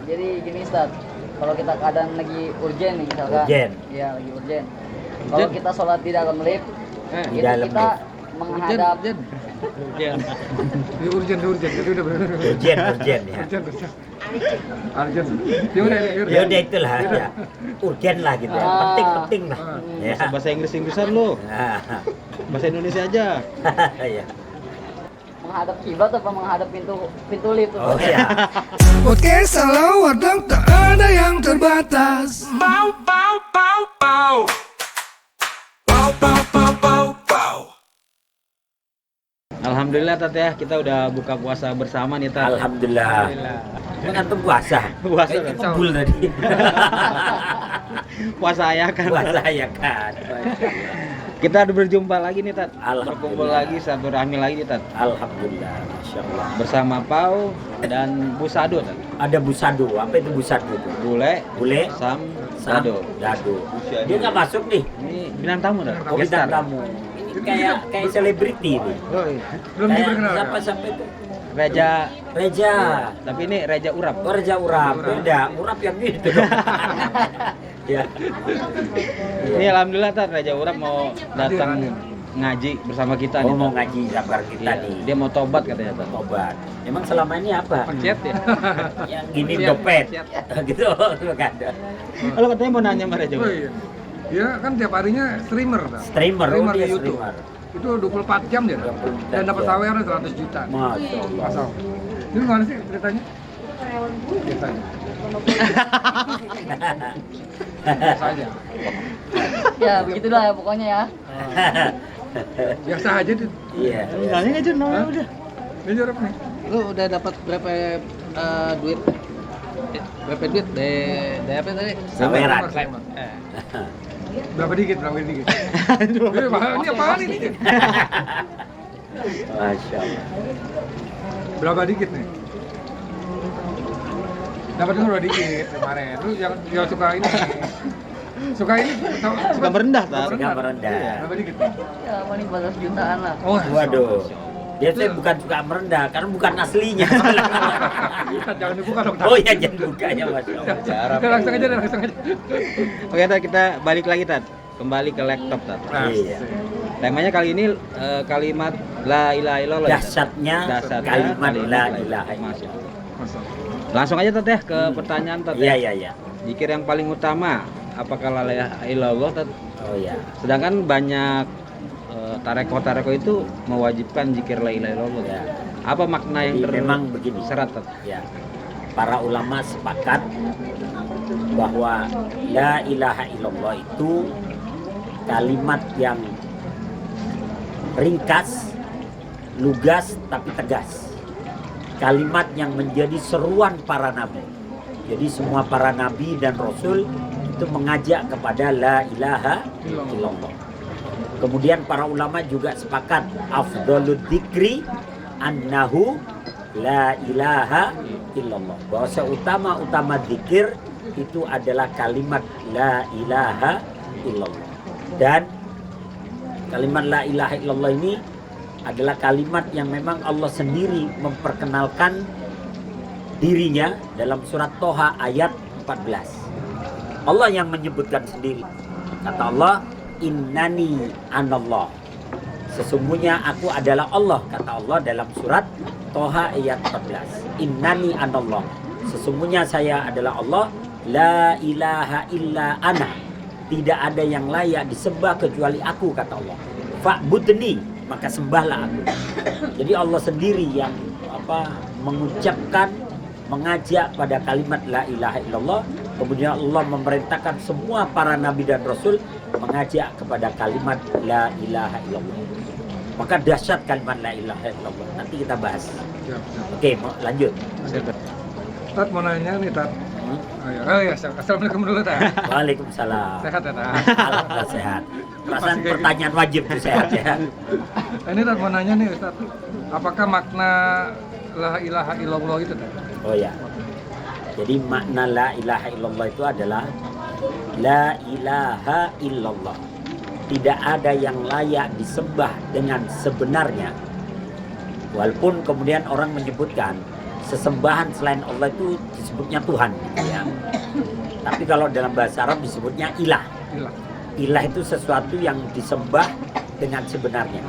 Jadi gini Ustaz, kalau kita keadaan lagi urgen nih misalkan. Urgen. Iya, lagi urgen. Kalau kita sholat di dalam lift, Di itu dalam kita lift. menghadap Urgen. Urgen. Jadi udah benar. Urgen ya. Urgen. Ya udah. Ya udah itulah ya. Urgen lah gitu ya. Penting lah. Ya. Bahasa Inggrisan lu. Bahasa Indonesia aja. Ya. menghadap kiblat apa menghadap pintu lift tuh. Oh ya. Podcast Salah Wadang tak ada yang terbatas. Bau, bau, bau, bau. Bau, bau, bau, bau, bau. Alhamdulillah Tat ya, kita udah buka puasa bersama nih Tat. Alhamdulillah. Mengantuk puasa. Puasa Kayaknya kan? kebul tadi. Puasa ayah kan. Puasa ya kan. Kita udah berjumpa lagi nih Tat. Alhamdulillah. Berkumpul lagi, satu rahmi lagi nih Tat. Alhamdulillah, Masya Allah. Bersama Pau dan Bu Sado Tat. Ada busado. Apa itu busado itu? Bule, Bule, Sam, Sado. Dado. Dia nggak masuk nih. Ini bintang tamu Tat. Oh, Gestar. bintang tamu. Ini kayak selebriti nih. Oh, iya. Belum Kayak diperkenalkan. siapa sampai itu? Reja. Reja. Tapi ini Reja Urap. Oh, Reja Urap. Beda. Urap yang gitu. Ya. Ini alhamdulillah Tat, Reja Urap mau datang ngaji bersama kita Oh, nih. mau Tat. ngaji sabar kita Iya, nih. dia mau tobat katanya Tat. Obat. Emang selama ini apa? Pencet ya. Yang gini dompet. Gitu. Enggak ada. Kalau katanya mau nanya sama Reja Oh Urap. iya. Dia kan tiap harinya streamer. Pak. Streamer, oh, Streamer dia di YouTube. streamer. Itu 24 jam dia. 24 Dan dapat jam. saweran 100 juta. Masya Allah. Masal. Ini gimana sih ceritanya? Ceritanya. Biasa aja. Ya begitulah ya pokoknya ya. Biasa aja tuh. Iya. Nanya aja namanya udah. Ini jorok nih. Lu udah dapat berapa duit? Berapa duit dari apa tadi? Saweran. Berapa dikit? Ini apaan ini? Masya Allah. Berapa dikit nih? Dapat dulu dikit kemarin. Lu yang suka ini. Suka ini Suka merendah Tat. Suka merendah. Berapa dikit nih? Ya paling 400 jutaan lah. Oh, Waduh. Dia tuh bukan suka merendah, karena bukan aslinya. Jangan dibuka dong. Oh iya, jangan bukanya Masya Allah. Udah, langsung aja. Oke Tat, kita balik lagi Tat. Kembali ke laptop Tat. Iya. Temanya kali ini kalimat la ilaha illallah. ya, Tat. Dahsyatnya Dasarnya kalimat la ilaha Masya illallah. Allah. Langsung aja Tat ya ke pertanyaan Tat. Iya, ya. iya, iya. Zikir yang paling utama apakah la ilaha illallah Tat? Oh iya. Sedangkan banyak tareko itu mewajibkan zikir la ilaha illallah. Ya. Apa makna yang Jadi memang begini. serat Tat? Ya. Para ulama sepakat bahwa la ilaha illallah itu kalimat yang ringkas, lugas tapi tegas. Kalimat yang menjadi seruan para nabi. Jadi semua para nabi dan rasul itu mengajak kepada la ilaha illallah. Kemudian para ulama juga sepakat afdhalud dzikri annahu la ilaha illallah. Bahwa seutama-utama zikir itu adalah kalimat la ilaha illallah. Dan kalimat la ilaha illallah ini adalah kalimat yang memang Allah sendiri memperkenalkan dirinya dalam surat Toha ayat 14. Allah yang menyebutkan sendiri. Kata Allah, innani anallah. Sesungguhnya aku adalah Allah, kata Allah dalam surat Toha ayat 14. Innani anallah. Sesungguhnya saya adalah Allah, la ilaha illa ana. Tidak ada yang layak disembah kecuali aku, kata Allah. Fa'budni, maka sembahlah aku. Jadi Allah sendiri yang mengucapkan, mengajak pada kalimat la ilaha illallah. Kemudian Allah memerintahkan semua para nabi dan rasul mengajak kepada kalimat la ilaha illallah. Maka dahsyat kalimat la ilaha illallah. Nanti kita bahas. Oke, mau lanjut. Tat mau nanya nih Tat. Oh iya, assalamualaikum dulu Tat. Waalaikumsalam. Sehat ya Tat. Alhamdulillah sehat. Perasaan pertanyaan wajib tuh sehat ya. Ini Tat mau nanya nih Tat. Apakah makna la ilaha illallah itu Tat? Oh ya. Jadi makna la ilaha illallah itu adalah la ilaha illallah. Tidak ada yang layak disembah dengan sebenarnya. Walaupun kemudian orang menyebutkan sesembahan selain Allah itu disebutnya Tuhan gitu ya. Tapi kalau dalam bahasa Arab disebutnya ilah. Ilah. Ilah itu sesuatu yang disembah dengan sebenarnya.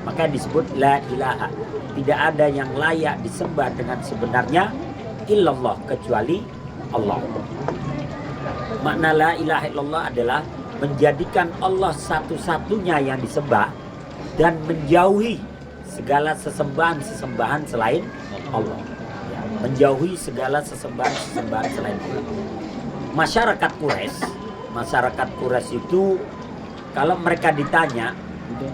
Maka disebut la ilaha. Tidak ada yang layak disembah dengan sebenarnya illallah, kecuali Allah. Makna la ilaha illallah adalah menjadikan Allah satu-satunya yang disembah dan menjauhi segala sesembahan-sesembahan selain Allah. Ya, menjauhi segala sesembahan-sesembahan selain Allah. Masyarakat Quraisy itu kalau mereka ditanya,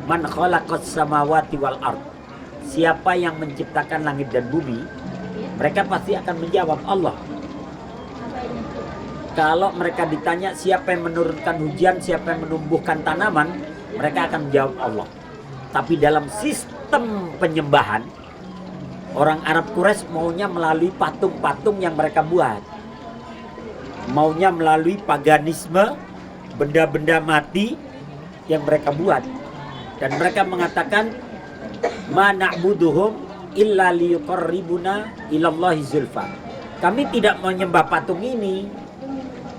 man khalaqas samawati wal ard, siapa yang menciptakan langit dan bumi, mereka pasti akan menjawab Allah. Kalau mereka ditanya siapa yang menurunkan hujan, siapa yang menumbuhkan tanaman, mereka akan menjawab Allah. Tapi dalam sistem penyembahan, orang Arab Quraisy maunya melalui patung-patung yang mereka buat. Maunya melalui paganisme, benda-benda mati yang mereka buat. Dan mereka mengatakan, ma na'buduhum illa liyuqarribuna ilallahi zulfa. Kami tidak menyembah patung ini,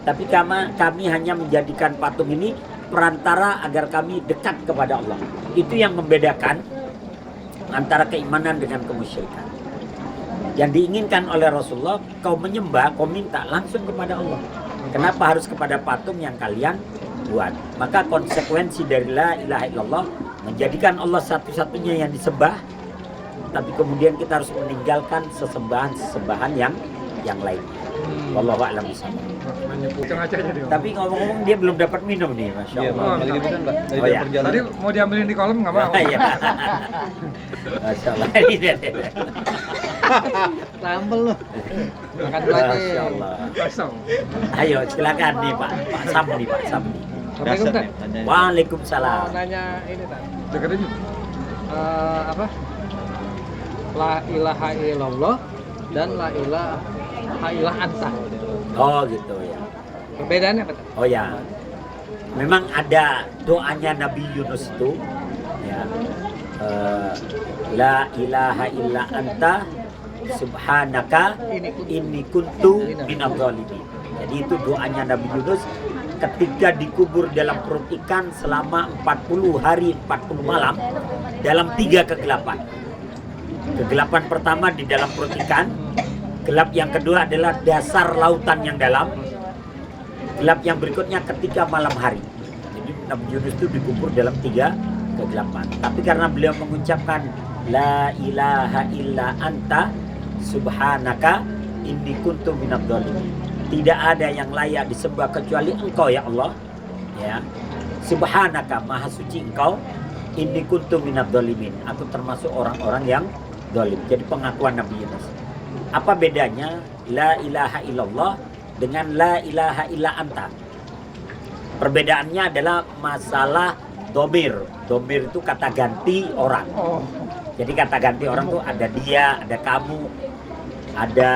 tapi kami hanya menjadikan patung ini perantara agar kami dekat kepada Allah. Itu yang membedakan antara keimanan dengan kemusyrikan. Yang diinginkan oleh Rasulullah, kau menyembah, kau minta langsung kepada Allah. Kenapa harus kepada patung yang kalian buat? Maka konsekuensi dari la ilaha illallah menjadikan Allah satu-satunya yang disembah, tapi kemudian kita harus meninggalkan sesembahan yang lainnya. Wallahu a'lam bishawab. Tapi ngomong-ngomong dia belum dapat minum nih, masya Iya, Allah. Pak. Lagi liputan, Pak. Tadi Oh, iya. perjalanan. Tadi mau diambilin di kolam nggak mau. Iya. Masya Allah. Ini dia. Sambel loh. Makan dulu Masya aja. Allah. Kosong. Ayo silakan nih Pak Sam nih Pak Sam. Assalamualaikum, Dasar Tan. nih, tanya. Waalaikumsalam. Mau nanya ini, Tan. Dekat aja. Apa? La ilaha illallah dan la ilaha illa anta. Oh gitu ya. Perbedaannya apa, Tan? Oh ya. Memang ada doanya Nabi Yunus itu ya. La ilaha illa anta subhanaka inni kuntu minadh dhalimin. Jadi itu doanya Nabi Yunus ketika dikubur dalam perut ikan selama 40 hari 40 malam dalam 3 kegelapan. Kegelapan pertama di dalam perut ikan, gelap yang kedua adalah dasar lautan yang dalam, gelap yang berikutnya ketika malam hari. Jadi Nabi Yunus itu dikubur dalam 3 kegelapan. Tapi karena beliau mengucapkan la ilaha illa anta subhanaka inni kuntu minadh dhalimin. Tidak ada yang layak disembah kecuali Engkau ya Allah. Ya. Subhanaka, maha suci Engkau. Inni kuntu minadh dhalimin. Aku termasuk orang-orang yang zalim. Jadi pengakuan Nabi Yunus. Apa bedanya la ilaha illallah dengan la ilaha illa anta? Perbedaannya adalah masalah domir. Domir itu kata ganti orang. Oh. Jadi kata ganti orang tuh ada dia, ada kamu, ada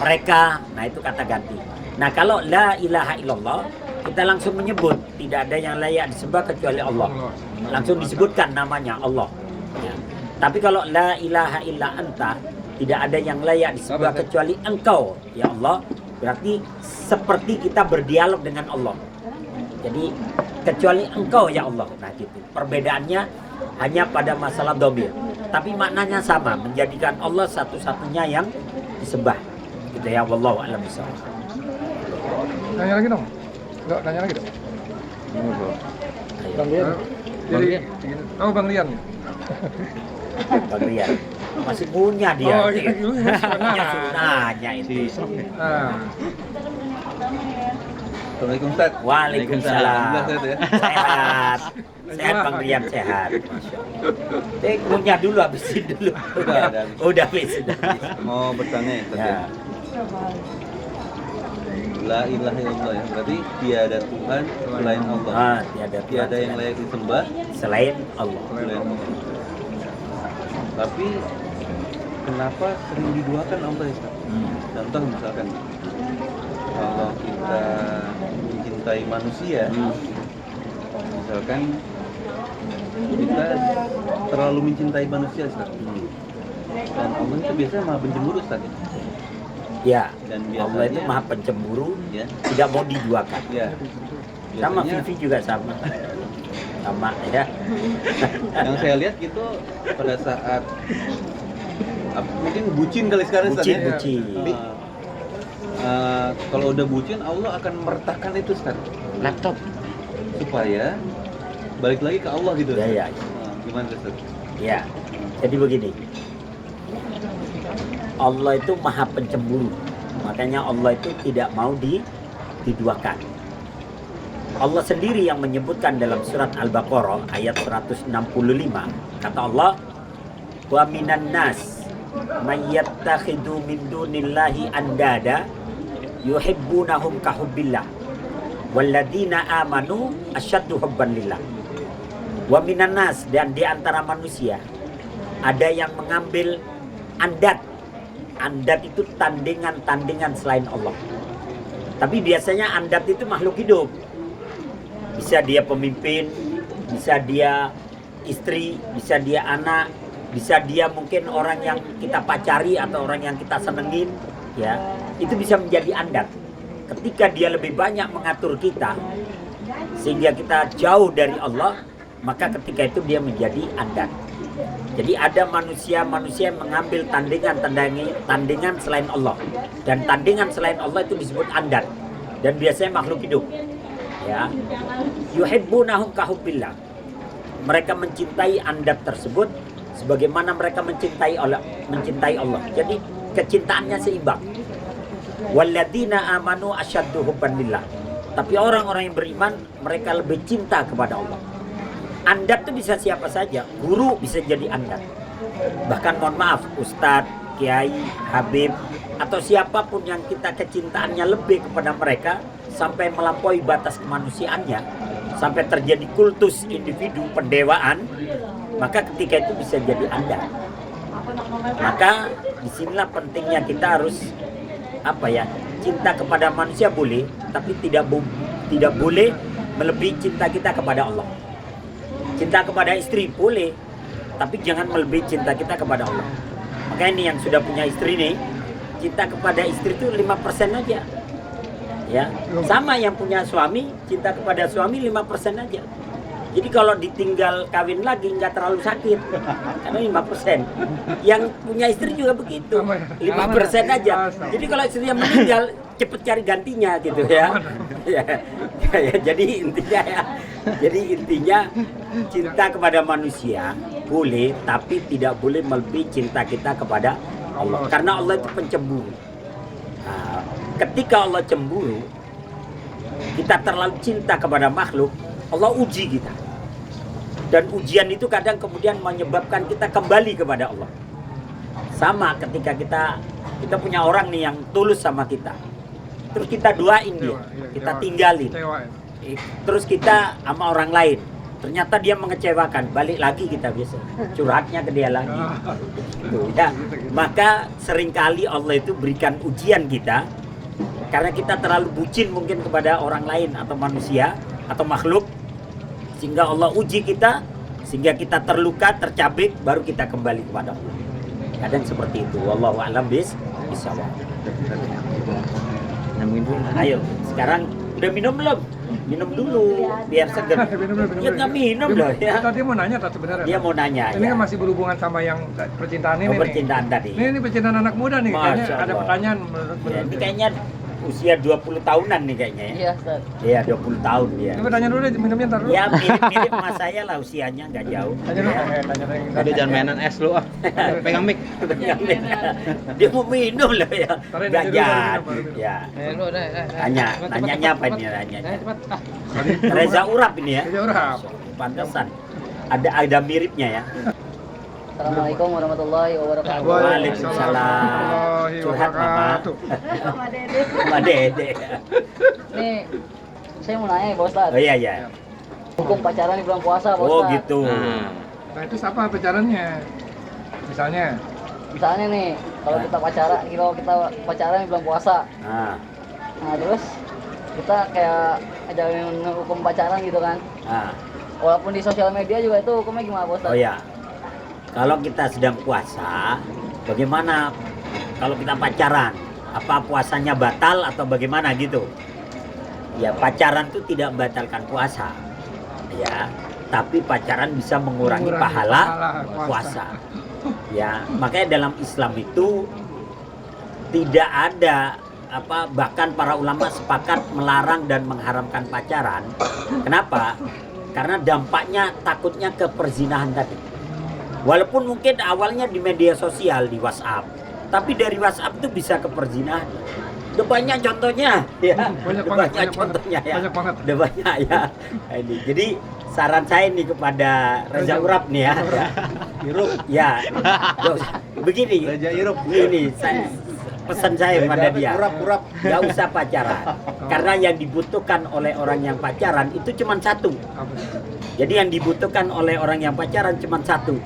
mereka. Nah itu kata ganti. Nah kalau la ilaha illallah, kita langsung menyebut tidak ada yang layak disembah kecuali Allah. Langsung disebutkan namanya Allah. Ya. Tapi kalau la ilaha illa anta, tidak ada yang layak disembah kecuali Engkau ya Allah. Berarti seperti kita berdialog dengan Allah. Jadi kecuali Engkau ya Allah. Nah gitu. Perbedaannya hanya pada masalah domir. Tapi maknanya sama, menjadikan Allah satu-satunya yang disembah. Gitu ya, wallahu a'lam bishawab. Nanya lagi dong. Enggak, nanya lagi dong. Bang Lian. Jadi, oh Bang Lian. Bang Rian. Masih punya dia. Oh, iya, iya. Punya suruh nanya itu. Ah. Assalamualaikum Ustaz. Waalaikumsalam. Alhamdulillah sehat ya. Sehat. Sehat Bang Rian, sehat. Masya Allah. Punya dulu, habisin dulu. Udah, habis. Udah habis. Udah habis. Mau bertanya ya, Ustaz Ya. ya. La ilaha illallah ya. Berarti tiada Tuhan selain Allah. Ah, tiada Tuhan Tiada yang layak disembah selain Allah. selain Allah. Tapi kenapa sering diduakan Allah ya, Ustaz? Contoh misalkan kalau kita mencintai manusia, misalkan kita terlalu mencintai manusia, Ustaz. Dan Allah itu biasanya malah pencemburu Ustaz. Ya, Dan Allah itu biasanya- maha pencemburu, Ya. tidak mau diduakan. Ya. Sama Biasanya- Vivi juga sama. Sama ya. Yang saya lihat gitu pada saat mungkin bucin kali sekarang Ustaz, Bucin, ya. bucin. Kalau udah bucin Allah akan meretakkan itu Ustaz, laptop, supaya balik lagi ke Allah gitu. Ya, ya. Gimana Ustaz? Ya, jadi begini. Allah itu maha pencemburu. Makanya Allah itu tidak mau diduakan. Allah sendiri yang menyebutkan dalam surat Al-Baqarah ayat 165. Kata Allah, "Wa minan nas may yattakhidhu min dunillahi andada yuhibbunahum ka hubbillah. Walladzina amanu asyaddu hubban lillah." Wa minan nas, dan di antara manusia ada yang mengambil andat. Andat itu tandingan-tandingan selain Allah. Tapi biasanya andat itu makhluk hidup. Bisa dia pemimpin, bisa dia istri, bisa dia anak, bisa dia mungkin orang yang kita pacari atau orang yang kita senengin, ya. Itu bisa menjadi andat. Ketika dia lebih banyak mengatur kita sehingga kita jauh dari Allah, maka ketika itu dia menjadi andat. Jadi ada manusia-manusia yang mengambil tandingan selain Allah. Dan tandingan selain Allah itu disebut andat. Dan biasanya makhluk hidup. Ya. Yuhibbunahum ka hubbillah. Mereka mencintai andat tersebut sebagaimana mereka mencintai Allah. Jadi kecintaannya seimbang. Walladzina amanu asyaddu hubban lillah. Tapi orang-orang yang beriman mereka lebih cinta kepada Allah. Andat itu bisa siapa saja, guru bisa jadi andat. Bahkan mohon maaf, ustadz, kiai, habib, atau siapapun yang kita kecintaannya lebih kepada mereka sampai melampaui batas kemanusiaannya, sampai terjadi kultus individu pendewaan, maka ketika itu bisa jadi andat. Maka disinilah pentingnya kita harus cinta kepada manusia boleh, tapi tidak boleh melebihi cinta kita kepada Allah. Cinta kepada istri boleh, tapi jangan melebihi cinta kita kepada Allah. Makanya ini yang sudah punya istri nih, cinta kepada istri itu 5% aja. Ya, sama yang punya suami, cinta kepada suami 5% aja. Jadi kalau ditinggal kawin lagi nggak terlalu sakit, karena 5%. Yang punya istri juga begitu, 5% aja. Jadi kalau istrinya meninggal, cepet cari gantinya gitu ya. Jadi intinya cinta kepada manusia boleh, tapi tidak boleh melebihi cinta kita kepada Allah. Karena Allah itu pencemburu. Nah, ketika Allah cemburu, kita terlalu cinta kepada makhluk, Allah uji kita. Dan ujian itu kadang kemudian menyebabkan kita kembali kepada Allah. Sama ketika kita punya orang nih yang tulus sama kita. Terus kita doain dia, kita tinggalin. Terus kita sama orang lain. Ternyata dia mengecewakan, balik lagi kita biasa. Curhatnya ke dia lagi. Tuh, ya. Maka seringkali Allah itu berikan ujian kita karena kita terlalu bucin mungkin kepada orang lain atau manusia atau makhluk, sehingga Allah uji kita, sehingga kita terluka, tercabik, baru kita kembali kepada Allah. Kadang seperti itu. Wallahu a'lam bishawab. Ayo, sekarang udah minum belum? Minum dulu, biar seger. Ya nggak minum loh ya. Tadi mau nanya tak sebenarnya. Dia mau nanya. Ini ya. kan masih berhubungan sama yang percintaan ini. Percintaan nih. tadi. Ini percintaan anak muda nih. Kayaknya Masya ada Allah. pertanyaan menurut Ya, ini kayaknya usia 20 tahunan nih kayaknya ya. Iya, Ustaz. Iya, 20 tahun dia. Ini pertanyaan dulu deh, minumnya ntar dulu. Ya mirip-mirip sama saya lah usianya, nggak jauh. Tanya dulu. Ya. Udah jangan mainan es lu ah. Pegang mic. Dia mau minum loh ya. Taruh Nggak aja dulu, jadi. baru minum. Ya. Lu dah. Tanya, nanyanya apa ini nanya? Cepat. Reza Urap ini ya. Reza Urap. Pantesan. Ada miripnya ya. Assalamualaikum warahmatullahi wabarakatuh. Waalaikumsalam. warahmatullahi Curhat mama. wabarakatuh. Sama Dede. Nih, saya mau nanya ya, Pak Ustadz. Oh iya iya. Hukum pacaran di bulan puasa, Pak Oh Ustadz. gitu. Nah itu apa pacarannya? Misalnya, Misalnya nih, kalau kita pacaran di bulan puasa. Nah, Nah, terus kita kayak ada yang hukum pacaran gitu kan. nah. Walaupun di sosial media juga itu hukumnya gimana, Pak Ustadz? Oh ya. Kalau kita sedang puasa, bagaimana kalau kita pacaran? Apa puasanya batal atau bagaimana gitu? Ya pacaran itu tidak membatalkan puasa, ya. Tapi pacaran bisa mengurangi pahala puasa. Ya, makanya dalam Islam itu tidak ada bahkan para ulama sepakat melarang dan mengharamkan pacaran. Kenapa? Karena dampaknya takutnya ke perzinahan tadi. Walaupun mungkin awalnya di media sosial, di WhatsApp, tapi dari WhatsApp itu bisa ke perzinahan. Udah banyak contohnya, ya. Banyak contohnya, ya. Banyak banget. Udah banyak, ya. Ini. Jadi saran saya nih kepada Reza Urap nih ya. Irup. Ya. Begini. Raja Irup. Ini pesan saya pada dia. Urap. Gak usah pacaran. Karena yang dibutuhkan oleh orang yang pacaran itu cuma satu. Jadi yang dibutuhkan oleh orang yang pacaran cuma satu.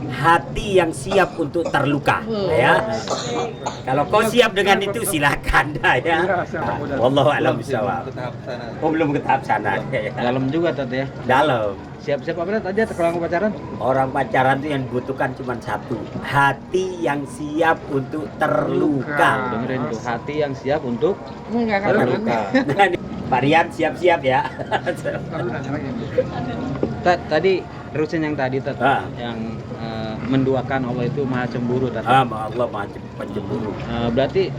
Hati yang siap untuk terluka, ya. Kalau kau siap dengan itu silakan, ya. Wallahu a'lam bishawab. Oh, belum ke tahap sana. Dalam juga tadi ya. Dalam. Siap-siap apa aja kalau pacaran? Orang pacaran itu yang dibutuhkan cuma satu, hati yang siap untuk terluka. Dengerin tuh, hati yang siap untuk Terluka. Pak Rian siap-siap ya. Tadi terusin yang tadi yang menduakan Allah itu maha cemburu tadi. Allah maha pencemburu. Berarti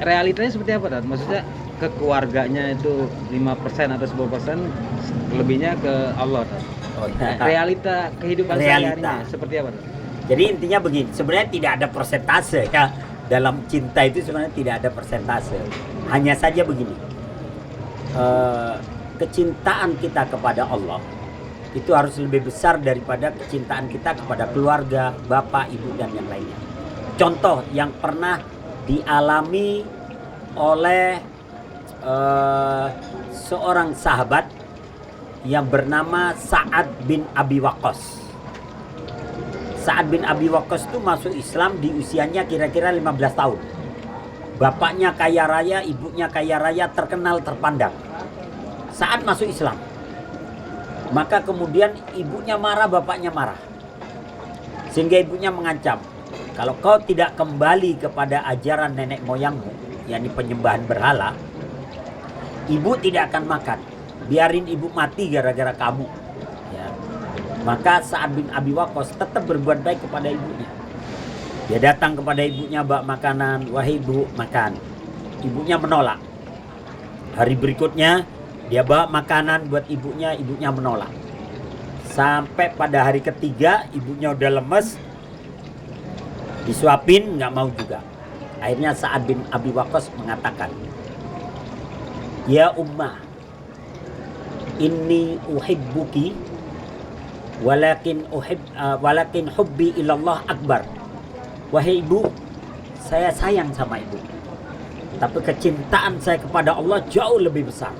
realitanya seperti apa Tat? Maksudnya ke keluarganya itu 5% atau 10%, lebihnya ke Allah Tat. Realita kehidupan sehari-harinya seperti apa Tat? Jadi intinya begini, sebenarnya tidak ada persentase ya. Dalam cinta itu sebenarnya tidak ada persentase. Hanya saja begini, kecintaan kita kepada Allah itu harus lebih besar daripada kecintaan kita kepada keluarga, bapak, ibu, dan yang lainnya. Contoh yang pernah dialami oleh seorang sahabat yang bernama Sa'ad bin Abi Waqqas. Sa'ad bin Abi Waqqas itu masuk Islam di usianya kira-kira 15 tahun. Bapaknya kaya raya, ibunya kaya raya, terkenal, terpandang. Sa'ad masuk Islam. Maka kemudian ibunya marah, bapaknya marah. Sehingga ibunya mengancam, kalau kau tidak kembali kepada ajaran nenek moyangmu, yakni penyembahan berhala, ibu tidak akan makan. Biarin ibu mati gara-gara kamu. Ya. Maka Sa'ad bin Abi Waqqas tetap berbuat baik kepada ibunya. Dia datang kepada ibunya, bawa makanan, wahai ibu, makan. Ibunya menolak. Hari berikutnya, dia bawa makanan buat ibunya, ibunya menolak. Sampai pada hari ketiga, ibunya udah lemes, disuapin, nggak mau juga. Akhirnya Sa'ad bin Abi Waqqas mengatakan, ya ummah, inni uhibbuki, walakin hubbi ilallah akbar. Wahai ibu, saya sayang sama ibu, tapi kecintaan saya kepada Allah jauh lebih besar.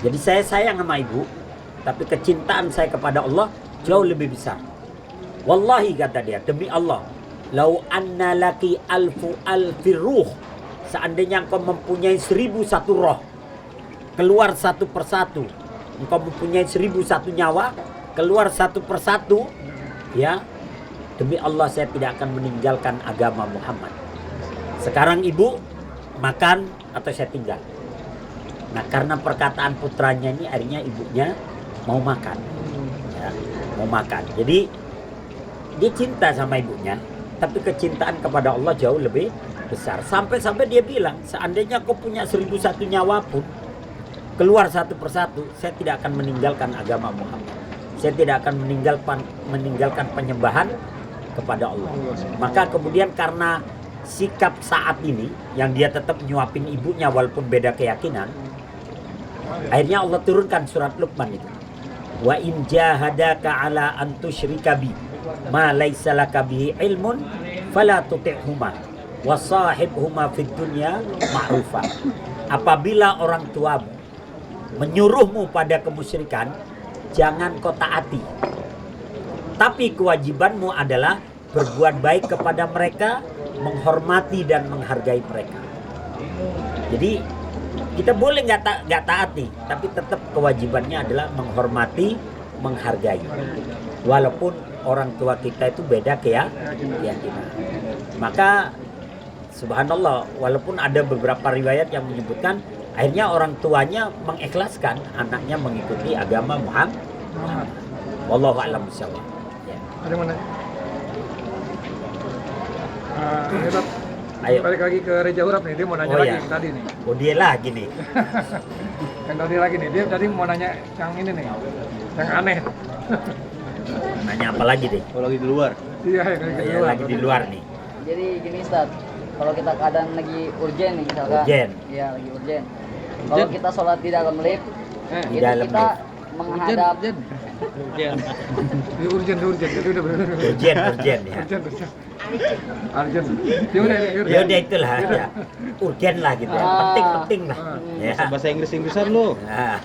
Jadi saya sayang sama ibu, tapi kecintaan saya kepada Allah jauh lebih besar. Wallahi, kata dia, demi Allah, lau anna laki alfi ruh, seandainya engkau mempunyai 1001 roh, keluar satu persatu, engkau mempunyai 1001 nyawa, keluar satu persatu, ya, demi Allah saya tidak akan meninggalkan agama Muhammad. Sekarang ibu makan atau saya tinggal. Nah, karena perkataan putranya ini, akhirnya ibunya mau makan, ya, mau makan. Jadi dia cinta sama ibunya, tapi kecintaan kepada Allah jauh lebih besar. Sampai-sampai dia bilang, seandainya kau punya 1001 nyawa pun, keluar satu persatu, saya tidak akan meninggalkan agama Muhammad. Saya tidak akan meninggalkan penyembahan kepada Allah. Maka kemudian karena sikap saat ini, yang dia tetap nyuapin ibunya walaupun beda keyakinan, akhirnya Allah turunkan surat Luqman itu. Wa in jahadaka ala an tusyrika bi ma laisa laka bihi ilmun fala tuti'huma wa sahibhuma fid dunya ma'rufa. Apabila orang tuamu menyuruhmu pada kemusyrikan, jangan kau taati. Tapi kewajibanmu adalah berbuat baik kepada mereka, menghormati dan menghargai mereka. Jadi kita boleh nggak taati, tapi tetap kewajibannya adalah menghormati, menghargai, walaupun orang tua kita itu beda keyakinan. Maka subhanallah, walaupun ada beberapa riwayat yang menyebutkan akhirnya orang tuanya mengikhlaskan anaknya mengikuti agama Muhammad. Wallahu a'lam bishawab. Ya. Ada mana? Ini Tat, Ayo. balik lagi ke Reja Urap nih, dia mau nanya Oh, lagi iya. yang tadi nih. Oh dia lagi nih. Yang tadi lagi nih, dia tadi mau nanya yang ini nih, yang aneh. Nanya apa lagi deh? Kalau lagi di luar. Iya, yang lagi Ya, lagi di luar nih. Jadi gini Ustaz, kalau kita keadaan lagi urgen nih misalkan. Urgen. Iya, lagi urgen. Kalau kita sholat di dalam lift, Di itu dalam kita lift. menghadap Di urgen, jadi udah bener. Urgen ya. Arjen. Ya udah, Ya udah itulah ya. Urgen lah gitu ya. Penting lah. Ya. Bahasa Inggrisan lo, Ah,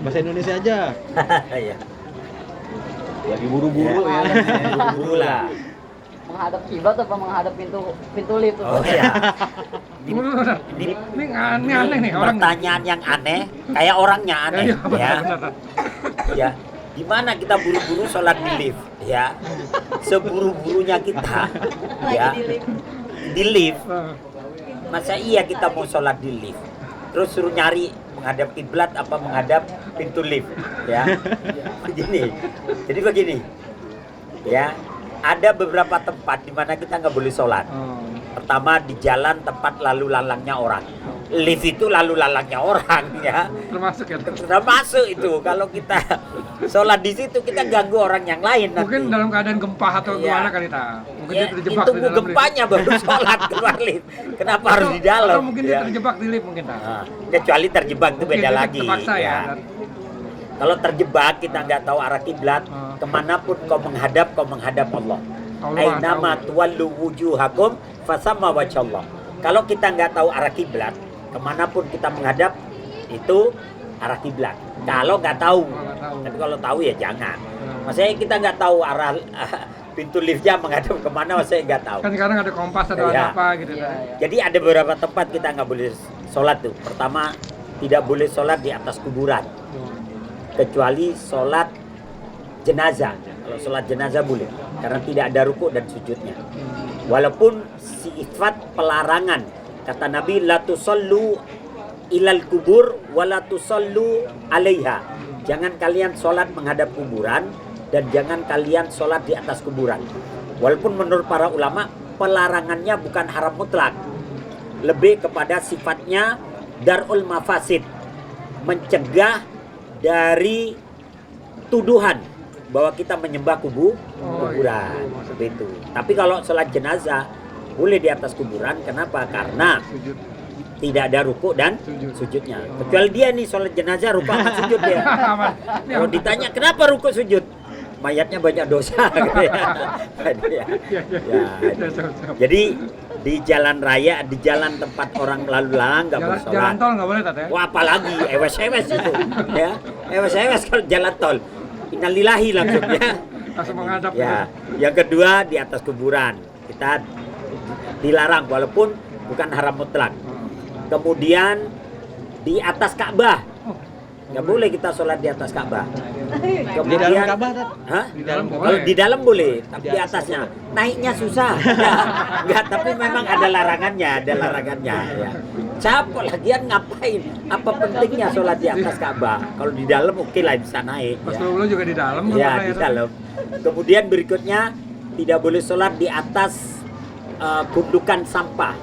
bahasa Indonesia aja. ya. Lagi buru-buru ya. Buru lah. menghadap kiblat apa menghadap pintu lift tuh. Oh ya. Ini aneh nih orang. Pertanyaan yang aneh, kayak orangnya aneh Iya, ya. benar. Ya. Gimana kita buru-buru sholat di lift ya? Seburu-burunya kita ya di lift. Masa iya kita mau sholat di lift? Terus suruh nyari menghadap kiblat apa menghadap pintu lift ya? Jadi begini ya. Ada beberapa tempat di mana kita nggak boleh sholat. Pertama di jalan tempat lalu lalangnya orang. Lift itu lalu lalangnya orang ya. Termasuk ya. Termasuk itu. Kalau kita sholat di situ kita ganggu orang yang lain. Mungkin nanti. dalam keadaan gempa atau Iya. gimana kali ta. Mungkin Ya, dia terjebak tunggu gempanya baru sholat keluar lift. Kenapa harus di dalam? Atau mungkin ya? dia terjebak di lift mungkin ta. Nah, kecuali terjebak itu Mungkin beda dia lagi. terpaksa ya. Kalau terjebak kita nggak tahu arah kiblat, kemanapun kau menghadap Allah. Allah Ainama tuwallu wujuhakum fasamma wajhallah. Kalau kita nggak tahu arah kiblat, kemanapun kita menghadap itu arah kiblat. Kalau nggak tahu, tapi kalau tahu ya jangan. Maksudnya kita nggak tahu arah pintu liftnya menghadap kemana, maksudnya nggak tahu. Kan sekarang ada kompas atau Iya. ada apa gitu. Iya, Ta. iya. Jadi ada beberapa tempat kita nggak boleh sholat tuh. Pertama, tidak boleh sholat di atas kuburan, kecuali sholat jenazah. Kalau sholat jenazah boleh, karena tidak ada ruku dan sujudnya. Walaupun sifat pelarangan, kata Nabi, la tusallu ilal kubur wa la tusallu alaiha. Jangan kalian sholat menghadap kuburan dan jangan kalian sholat di atas kuburan. Walaupun menurut para ulama pelarangannya bukan haram mutlak, lebih kepada sifatnya darul mafasid, mencegah dari tuduhan bahwa kita menyembah kuburan, seperti itu. Tapi kalau sholat jenazah boleh di atas kuburan. Kenapa? Karena Sujud. tidak ada ruku dan sujudnya. Kecuali dia nih sholat jenazah ruku sama sujud dia. Kalau ditanya kenapa ruku sujud, mayatnya banyak dosa. Gitu ya. Jadi di jalan raya, di jalan tempat orang lalu lalang nggak boleh sholat. Jalan tol nggak boleh Tat ya. Wah apalagi ewes-ewes itu ya. Ewes-ewes kalau jalan tol. Innalillahi langsung ya. Langsung menghadap. Ya. Yang kedua di atas kuburan. Kita dilarang walaupun bukan haram mutlak. Kemudian di atas Ka'bah. Nggak boleh kita sholat di atas Ka'bah. Di dalam Ka'bah, Tat? Hah? Di dalam boleh. Kalau di dalam boleh, tapi di atasnya naiknya susah. Enggak, tapi memang ada larangannya, ya. Capek lagian ngapain? Apa pentingnya sholat di atas Ka'bah? Kalau di dalam oke lah bisa naik. Pas ya. dulu juga di dalam. Ya, pernah di Tat? dalam. Kemudian berikutnya tidak boleh sholat di atas gundukan sampah.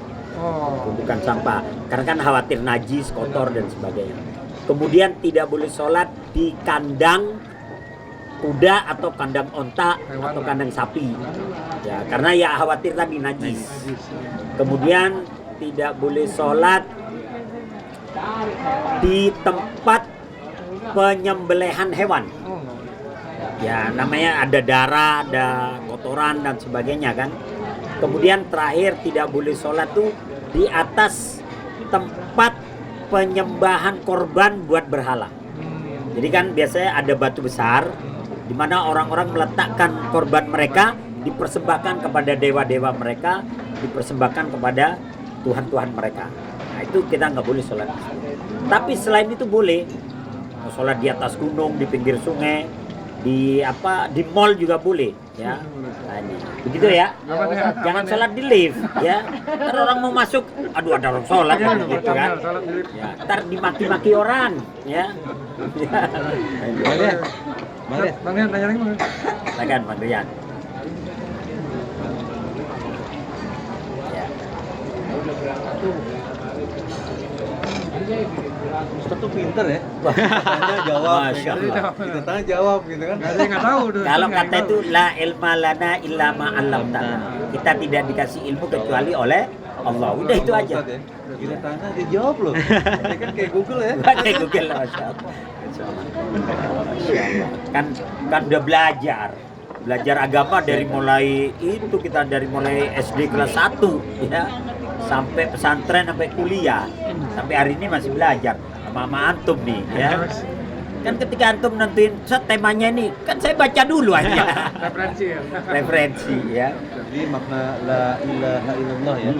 Gundukan sampah. Karena kan khawatir najis, kotor dan sebagainya. Kemudian tidak boleh sholat di kandang kuda atau kandang onta atau kandang sapi. Ya, karena ya khawatir tadi najis. Kemudian tidak boleh sholat di tempat penyembelihan hewan. Ya, namanya ada darah, ada kotoran dan sebagainya kan. Kemudian terakhir tidak boleh sholat tuh di atas tempat penyembahan korban buat berhala. Jadi kan biasanya ada batu besar di mana orang-orang meletakkan korban mereka, dipersembahkan kepada dewa-dewa mereka, dipersembahkan kepada Tuhan-Tuhan mereka. Nah itu kita nggak boleh sholat. Tapi selain itu boleh. Mau sholat di atas gunung, di pinggir sungai, di mall juga boleh ya. Nah, ini. Begitu ya. Aman ya? Jangan Aman ya? sholat di lift ya. Ntar orang mau masuk, aduh ada orang sholat Iya, gitu betul, kan. salat di lift. Ya, ntar dimaki-maki orang ya. Bang Rian, Bang Rian. Bang Rian, tanya lagi Bang. Silakan Bang Rian. Ya. Ustaz tuh pinter ya. Tanya jawab. Masya gitu. Allah. Kita tanya jawab gitu kan. Gak ada yang nggak tahu. tuh. Kalau Nggak kata tahu. itu la ilma lana illa ma 'allamtana. Kita tidak dikasih ilmu kecuali oleh Allah. Udah itu aja. Ustaz, ya. Kita tanya dia jawab loh. Ini kan kayak Google ya. Pakai Google Masya Allah. Masya Allah. Masya Allah. Kan udah belajar agama dari mulai SD kelas 1 ya sampai pesantren sampai kuliah sampai hari ini masih belajar sama antum nih ya. Kan ketika antum nentuin temanya ini kan saya baca dulu aja Referensi ya. referensi ya. Jadi makna la ilaha illallah ya.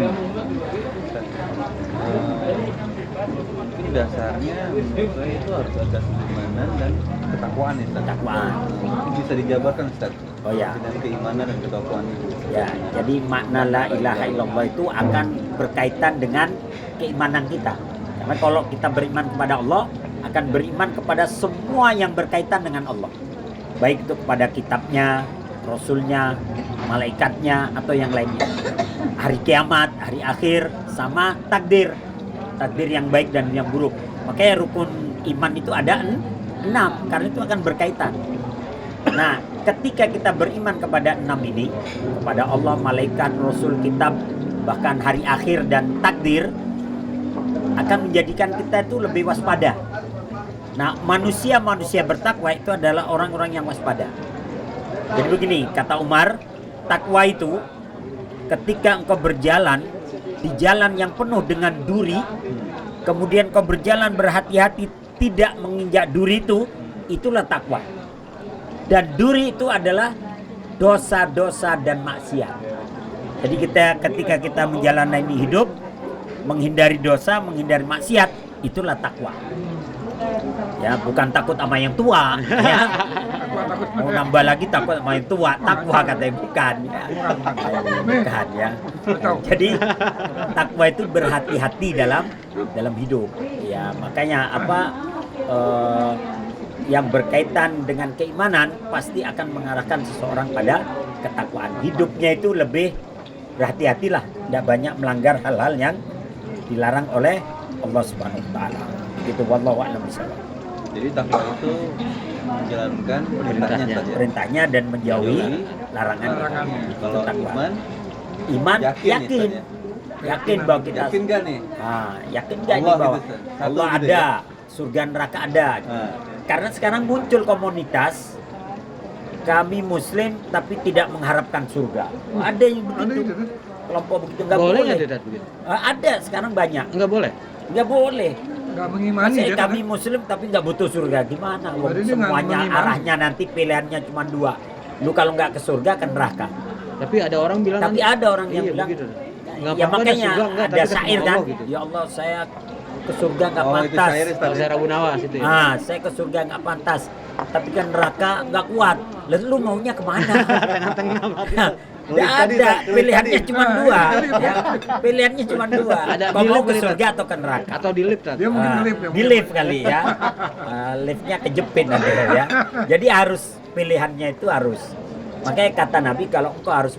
Mungkin dasarnya menurut saya itu harus ada keimanan dan ketakwaan ya Ustaz. Ketakwaan. Mungkin bisa dijabarkan Ustaz. Oh ya. Dengan keimanan dan ketakwaan itu. Ya, jadi makna la ilaha illallah itu akan berkaitan dengan keimanan kita. Karena kalau kita beriman kepada Allah, akan beriman kepada semua yang berkaitan dengan Allah. Baik itu kepada kitabnya, rasulnya, malaikatnya, atau yang lainnya. Hari kiamat, hari akhir, sama takdir. Takdir yang baik dan yang buruk. Makanya rukun iman itu ada 6, karena itu akan berkaitan. Nah, ketika kita beriman kepada 6 ini, kepada Allah, malaikat, rasul, kitab, bahkan hari akhir dan takdir, akan menjadikan kita itu lebih waspada. Nah, manusia bertakwa itu adalah orang-orang yang waspada. Jadi begini, kata Umar, takwa itu ketika engkau berjalan di jalan yang penuh dengan duri, kemudian kau berjalan berhati-hati tidak menginjak duri itu, itulah takwa. Dan duri itu adalah dosa-dosa dan maksiat. Jadi ketika kita menjalani hidup, menghindari dosa, menghindari maksiat, itulah takwa. Ya, bukan takut sama yang tua. Ya. Mau nambah lagi takut sama yang tua, takwa katanya bukan. Ya. Bukan ya. Jadi takwa itu berhati-hati dalam hidup. Ya, makanya yang berkaitan dengan keimanan pasti akan mengarahkan seseorang pada ketakwaan. Hidupnya itu lebih berhati-hatilah, tidak banyak melanggar hal-hal yang dilarang oleh Allah Subhanahu wa taala. Begitu, wallahu a'lam bishawab. Jadi takwa itu menjalankan perintahnya saja. Perintahnya dan menjauhi larangannya. Kalau takwa. iman Yakin ya, yakin bahwa kita yakin gak nih? yakin gak Allah bahwa gitu, Ustaz. Allah Satu gitu ada, ya? surga neraka ada. Nah, Karena sekarang muncul komunitas kami Muslim tapi tidak mengharapkan surga. Ada yang begitu. Kelompok begitu nggak boleh. Boleh nggak begitu? Ada sekarang banyak. Nggak boleh. Nggak boleh. Nggak mengimani Saya dia. kami Muslim tapi nggak butuh surga. Gimana? Wong Berarti dia nggak semuanya mengimani. arahnya nanti pilihannya cuma 2. Lu kalau nggak ke surga ke neraka. Tapi ada orang bilang Tapi ada orang yang iya, bilang begitu. Nggak ya apa-apa, makanya surga enggak, ada tapi ketemu syair kan. Allah gitu. Ya Allah saya ke surga nggak itu pantas. syair Ustaz. Kalau saya Rabu Nawas itu ya. Saya ke surga nggak pantas, tapi kan neraka nggak kuat. Lalu lu maunya kemana? Tengah-tengah. Nggak ada, pilihannya cuma 2. Ya. Pilihannya cuma 2. Ada Kau mau di lift ke kali, surga atau ke neraka? Atau di lift, Tat. Dia mungkin Ah, ngelip ya. di lift kali ya. Liftnya kejepit nanti ya. Jadi harus pilihannya itu harus. Makanya kata Nabi kalau engkau harus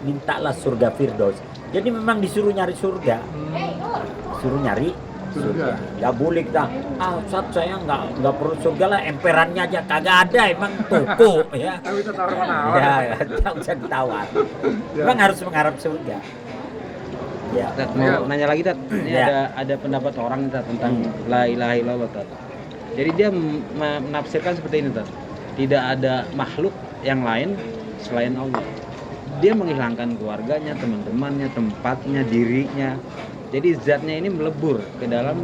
mintalah surga Firdaus. Jadi memang disuruh nyari surga. Suruh nyari surga. Gak boleh kita, Ustaz saya nggak perlu surga lah, emperannya aja kagak ada, emang toko ya. Tapi itu tawar-menawar. Ya, nggak usah ditawar. Memang harus mengharap surga. Ya. Tat, mau nanya lagi, Tat. Ini Ya. ada pendapat orang, Tat, tentang la ilaha illallah, Tat. Jadi dia menafsirkan seperti ini, Tat. Tidak ada makhluk yang lain selain Allah. Dia menghilangkan keluarganya, teman-temannya, tempatnya, dirinya. Jadi zatnya ini melebur ke dalam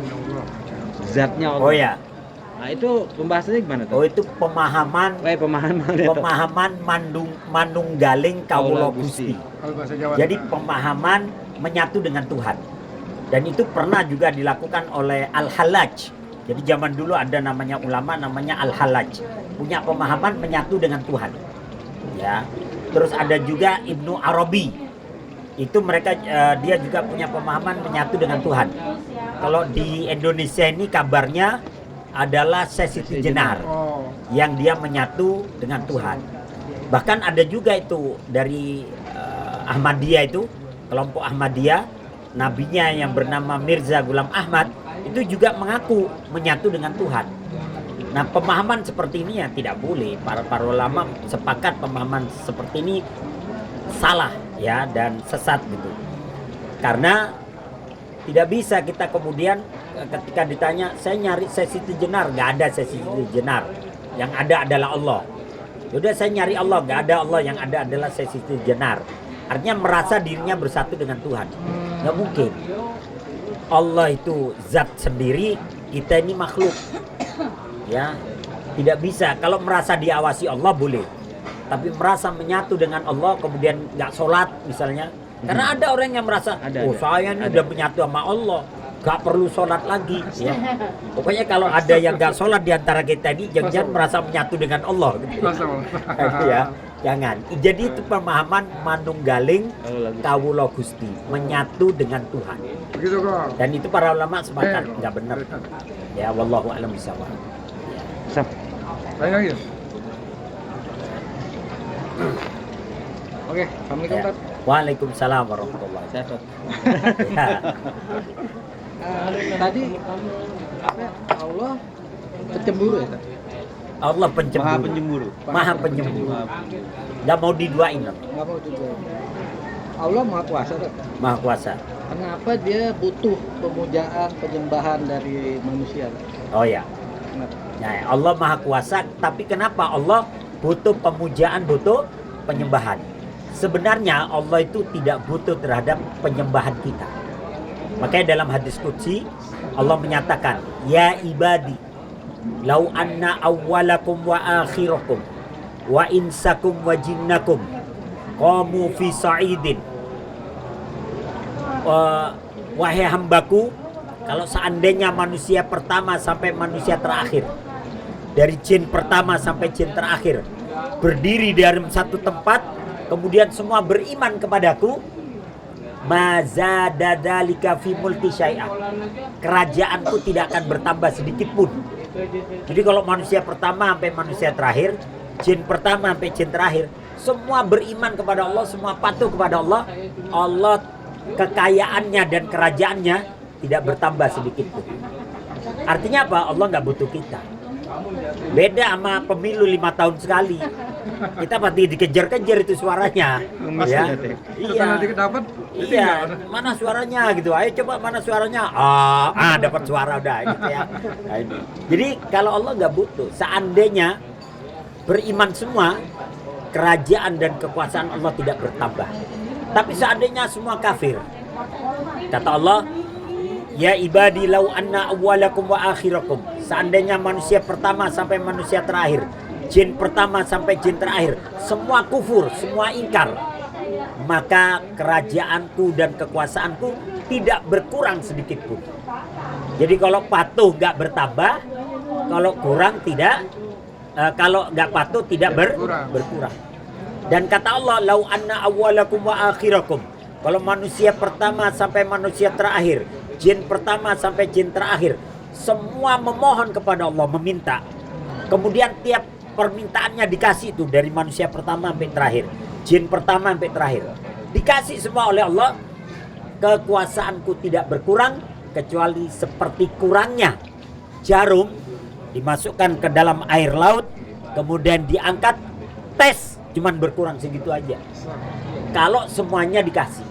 zatnya Allah. Oh ya. Nah, itu pembahasannya gimana, Tat? Oh itu pemahaman Pemahaman manunggaling kawula Gusti. Kalau bahasa Jawa. Jadi pemahaman menyatu dengan Tuhan. Dan itu pernah juga dilakukan oleh Al-Hallaj. Jadi zaman dulu ada namanya ulama namanya Al-Hallaj, punya pemahaman menyatu dengan Tuhan. Ya. Terus ada juga Ibnu Arabi. Itu mereka dia juga punya pemahaman menyatu dengan Tuhan. Kalau di Indonesia ini kabarnya adalah Siti Jenar yang dia menyatu dengan Tuhan. Bahkan ada juga itu dari Ahmadiyah itu, kelompok Ahmadiyah, nabinya yang bernama Mirza Ghulam Ahmad itu juga mengaku menyatu dengan Tuhan. Nah, pemahaman seperti ini ya tidak boleh. Para ulama sepakat pemahaman seperti ini salah ya dan sesat gitu. Karena tidak bisa kita kemudian ketika ditanya, saya nyari Siti Jenar, nggak ada Siti Jenar. Yang ada adalah Allah. Yaudah saya nyari Allah, nggak ada Allah, yang ada adalah Siti Jenar. Artinya merasa dirinya bersatu dengan Tuhan. Nggak mungkin. Allah itu zat sendiri, kita ini makhluk. Ya, tidak bisa. Kalau merasa diawasi Allah boleh. Tapi merasa menyatu dengan Allah kemudian nggak sholat misalnya. Karena ada orang yang merasa, saya ini udah menyatu sama Allah, nggak perlu sholat lagi. Ya. Pokoknya kalau ada yang nggak sholat di antara kita ini, jangan merasa menyatu dengan Allah. Gitu. Ya, jangan. Jadi itu pemahaman manunggaling kawula Gusti, menyatu dengan Tuhan. Begitu kok. Dan itu para ulama sepakat nggak benar. Ya, wallahu a'lam bishawab. Saya lagi. Oke, assalamualaikum Ya. Tat. Waalaikumsalam warahmatullahi wabarakatuh. Ya. Tadi apa Allah pencemburu ya Tat? Allah pencemburu. Maha pencemburu. Maha penyembuh. Nggak mau diduain. Nggak mau juga. Allah maha kuasa Tat. Maha kuasa. Kenapa dia butuh pemujaan, penyembahan dari manusia Tat? Oh ya. Kenapa? Nah, Allah maha kuasa, tapi kenapa Allah butuh pemujaan, butuh penyembahan? Sebenarnya Allah itu tidak butuh terhadap penyembahan kita. Makanya dalam hadis qudsi Allah menyatakan, ya ibadi, lau anna awwalakum wa akhirakum wa insakum wa jinnakum qamu fi sa'idin. Wahai hambaku, kalau seandainya manusia pertama sampai manusia terakhir, dari jin pertama sampai jin terakhir, berdiri di dalam satu tempat, kemudian semua beriman kepadaku, mazadadalika fi multi syai'ah, kerajaanku tidak akan bertambah sedikit pun. Jadi kalau manusia pertama sampai manusia terakhir, jin pertama sampai jin terakhir, semua beriman kepada Allah, semua patuh kepada Allah, Allah kekayaannya dan kerajaannya tidak bertambah sedikit pun. Artinya apa? Allah nggak butuh kita. Beda sama pemilu 5 tahun sekali. Kita pasti dikejar-kejar itu suaranya. Ya. Iya. Dapat. Iya. Mana suaranya gitu. Ayo coba mana suaranya. Dapat suara udah gitu ya. Nah, ini. Jadi kalau Allah nggak butuh. Seandainya beriman semua, kerajaan dan kekuasaan Allah tidak bertambah. Tapi seandainya semua kafir, kata Allah, ya ibadi lau anna awwalakum wa akhirakum, seandainya manusia pertama sampai manusia terakhir, jin pertama sampai jin terakhir, semua kufur, semua ingkar, maka kerajaanku dan kekuasaanku tidak berkurang sedikit pun. Jadi kalau patuh gak bertambah, kalau kurang tidak, kalau gak patuh tidak berkurang. Dan kata Allah, lau anna awwalakum wa akhirakum, kalau manusia pertama sampai manusia terakhir, jin pertama sampai jin terakhir, semua memohon kepada Allah, meminta. Kemudian tiap permintaannya dikasih itu dari manusia pertama sampai terakhir, jin pertama sampai terakhir. Dikasih semua oleh Allah, kekuasaanku tidak berkurang kecuali seperti kurangnya jarum dimasukkan ke dalam air laut, kemudian diangkat, tes, cuman berkurang segitu aja. Kalau semuanya dikasih,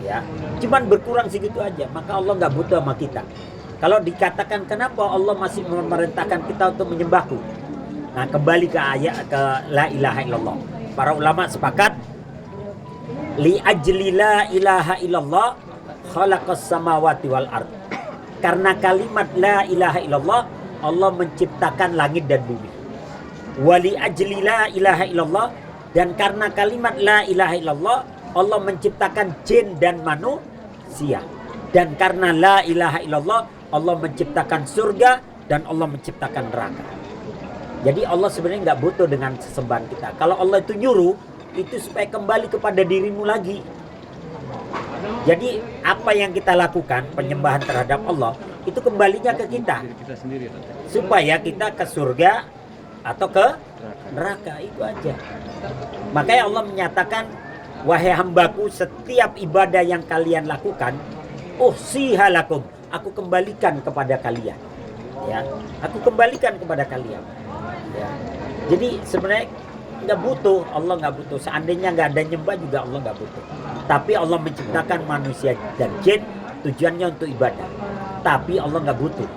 ya, cuman berkurang segitu aja, maka Allah nggak butuh sama kita. Kalau dikatakan kenapa Allah masih memerintahkan kita untuk menyembahku, nah kembali ke ayat ke la ilaha illallah. Para ulama sepakat, li ajli la ilaha illallah khalaqas samawati wal ard. Karena kalimat la ilaha illallah Allah menciptakan langit dan bumi. Wali ajli la ilaha illallah, dan karena kalimat la ilaha illallah Allah menciptakan jin dan manusia. Dan karena la ilaha illallah Allah menciptakan surga dan Allah menciptakan neraka. Jadi Allah sebenarnya nggak butuh dengan sesembahan kita. Kalau Allah itu nyuruh, itu supaya kembali kepada dirimu lagi. Jadi apa yang kita lakukan, penyembahan terhadap Allah, itu kembalinya ke kita. Diri kita sendiri Ustaz. Supaya kita ke surga atau ke neraka, itu aja. Makanya Allah menyatakan, wahai hambaku, setiap ibadah yang kalian lakukan, uhsihalakum, aku kembalikan kepada kalian. Ya, aku kembalikan kepada kalian. Ya. Jadi sebenarnya nggak butuh, Allah nggak butuh. Seandainya nggak ada nyembah juga Allah nggak butuh. Tapi Allah menciptakan manusia dan jin tujuannya untuk ibadah. Tapi Allah nggak butuh.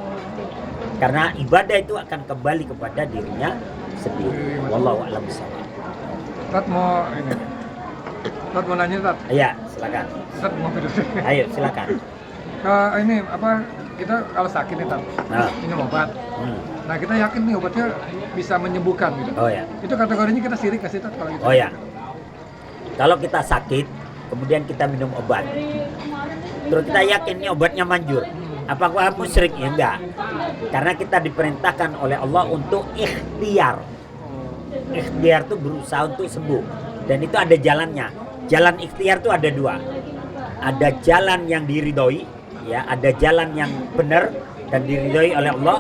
Karena ibadah itu akan kembali kepada dirinya sendiri. Wallahu a'lam bishawab. Tat mau ini. Tat mau nanya Tat. Iya, silakan. Tat mau video. Ayo, silakan. Ini apa? Kita kalau sakit nih Tat, Nah. minum obat. Nah kita yakin nih obatnya bisa menyembuhkan gitu. Oh ya. Itu kategorinya kita sirik nggak sih Tat kalau gitu? Oh ya. Kalau kita sakit, kemudian kita minum obat, terus kita yakin nih obatnya manjur, apakah musyrik? Ya enggak. Karena kita diperintahkan oleh Allah untuk ikhtiar. Ikhtiar itu berusaha untuk sembuh. Dan itu ada jalannya. Jalan ikhtiar itu ada dua. Ada jalan yang diridhoi, ya, ada jalan yang benar dan diridhoi oleh Allah.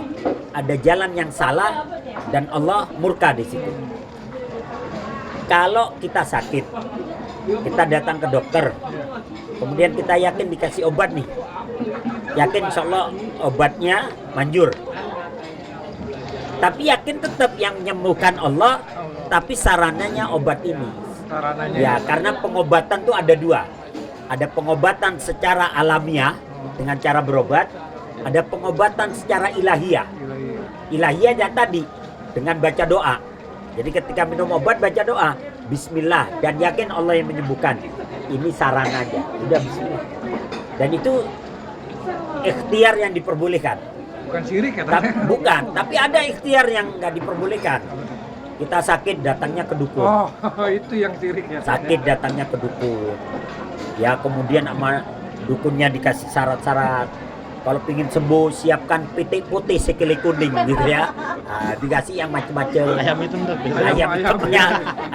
Ada jalan yang salah dan Allah murka di situ. Kalau kita sakit, kita datang ke dokter, kemudian kita yakin dikasih obat nih, yakin insya Allah obatnya manjur. Tapi yakin tetap yang menyembuhkan Allah, tapi sarananya obat ini. Sarananya. Ya, karena pengobatan tuh ada dua. Ada pengobatan secara alamiah dengan cara berobat, ada pengobatan secara ilahiyah. Ilahiyah yang tadi dengan baca doa. Jadi ketika minum obat baca doa, bismillah, dan yakin Allah yang menyembuhkan. Ini saran aja, udah bismillah. Dan itu ikhtiar yang diperbolehkan. Bukan sirik ya Bukan, tapi ada ikhtiar yang nggak diperbolehkan. Kita sakit datangnya ke dukun. Oh, itu yang sirik ya. Sakit datangnya ke dukun. Ya, kemudian sama dukunnya dikasih syarat-syarat. Kalau pingin sembuh, siapkan pitik putih sekili kuning gitu ya. Nah, dikasih yang macam-macam. Ayam hitam tuh. Ayam hitamnya,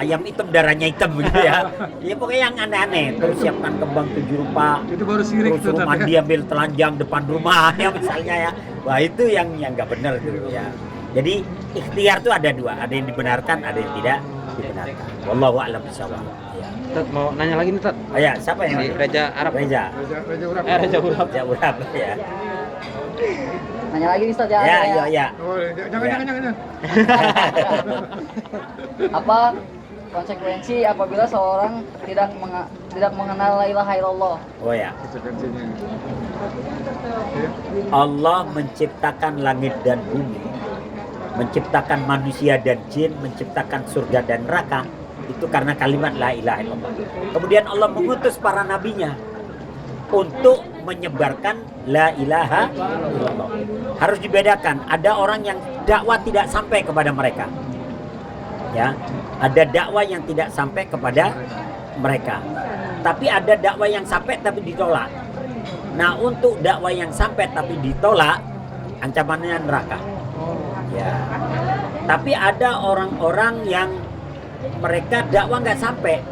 ayam hitam darahnya hitam gitu ya. Ya pokoknya yang aneh-aneh. Terus siapkan kembang 7 rupa. Itu baru sirik Terus itu suruh Tat, mandi ya. ambil telanjang depan rumah ya misalnya ya. Wah itu yang nggak benar gitu ya. Jadi ikhtiar tuh ada dua, ada yang dibenarkan, ada yang tidak dibenarkan. Wallahu a'lam bishawab. Ya. Tat mau nanya lagi nih Tat. Oh ya, siapa yang Di Reja Arab. Reza. Raja Urap. Reja Urap. Ya urap ya. Nanya lagi nih Ustaz ya. Ya, ada iya, iya. Oh, jangan, Ya. jangan. Apa konsekuensi apabila seorang tidak mengenal la ilaha illallah? Oh ya. Konsekuensinya. Allah menciptakan langit dan bumi, menciptakan manusia dan jin, menciptakan surga dan neraka, itu karena kalimat la ilaha illallah. Kemudian Allah mengutus para nabinya untuk menyebarkan la ilaha illallah. Harus dibedakan, ada orang yang dakwah tidak sampai kepada mereka. Ya, ada dakwah yang tidak sampai kepada mereka. Tapi ada dakwah yang sampai tapi ditolak. Nah, untuk dakwah yang sampai tapi ditolak, ancamannya neraka. Ya. Tapi ada orang-orang yang mereka dakwah nggak sampai.